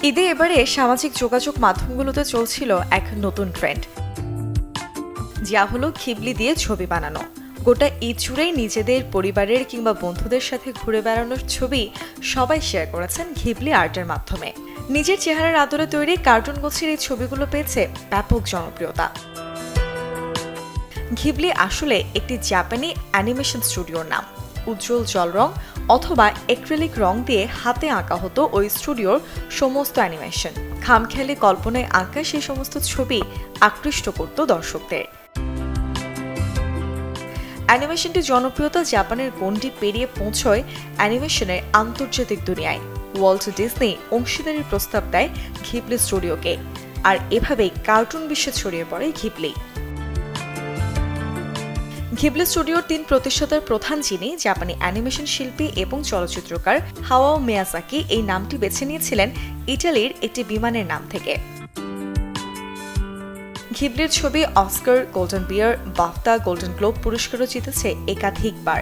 ঈদে এবারে সামাজিক যোগাযোগ মাধ্যমগুলোতে চলছিল এক নতুন ট্রেন্ড, যা হলো ঘিবলি দিয়ে ছবি বানানো। গোটা ঈদ জুড়েই নিজেদের পরিবারের কিংবা বন্ধুদের সাথে ঘুরে বেড়ানোর ছবি সবাই শেয়ার করেছেন ঘিবলি আর্টের মাধ্যমে। নিজের চেহারার আদলে তৈরি কার্টুন গোছের এই ছবিগুলো পেয়েছে ব্যাপক জনপ্রিয়তা। ঘিবলি আসলে একটি জাপানি অ্যানিমেশন স্টুডিওর নাম। উজ্জ্বল জল রং অথবা অ্যাক্রিলিক রং দিয়ে হাতে আঁকা হতো ওই স্টুডিওর সমস্ত অ্যানিমেশন। খামখেয়ালি কল্পনায় আঁকা সেই সমস্ত ছবি আকৃষ্ট করত দর্শকদের। অ্যানিমেশনটি জনপ্রিয়তা জাপানের গণ্ডি পেরিয়ে পৌঁছয় অ্যানিমেশনের আন্তর্জাতিক দুনিয়ায়। ওয়াল্ট ডিজনি অংশীদারির প্রস্তাব দেয় ঘিবলি স্টুডিওকে, আর এভাবেই কার্টুন বিশ্বে ছড়িয়ে পড়ে ঘিবলি। ঘিবলি স্টুডিওর ৩ প্রতিষ্ঠাতার প্রধান, যিনি জাপানি অ্যানিমেশন শিল্পী এবং চলচ্চিত্রকার হায়াও মিয়াজাকি, এই নামটি বেছে নিয়েছিলেন ইটালির একটি বিমানের নাম থেকে। ঘিবলির ছবি অস্কার, গোল্ডেন বিয়ার, বাফটা, গোল্ডেন গ্লোব পুরস্কারও জিতেছে একাধিকবার।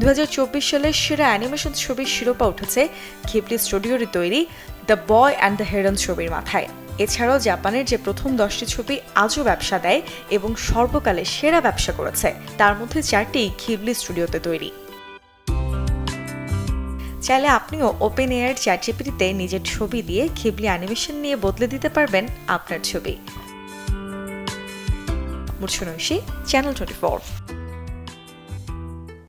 ২০২৪ সালের সেরা অ্যানিমেশন ছবির শিরোপা উঠেছে ঘিবলি স্টুডিওর তৈরি the boy and the heron ছবির মাথায়। এছাড়াও জাপানের যে প্রথম 10টি ছবি আজও ব্যবসা দেয় এবং সর্বকালে সেরা ব্যবসা করেছে, তার মধ্যে 4টি ঘিবলি স্টুডিওতে তৈরি। চাইলে আপনিও ওপেন এআই চ্যাটজিপিটিতে নিজের ছবি দিয়ে ঘিবলি অ্যানিমেশন নিয়ে বদলে দিতে পারবেন আপনার ছবি। মুর্শনৈশী, চ্যানেল 24।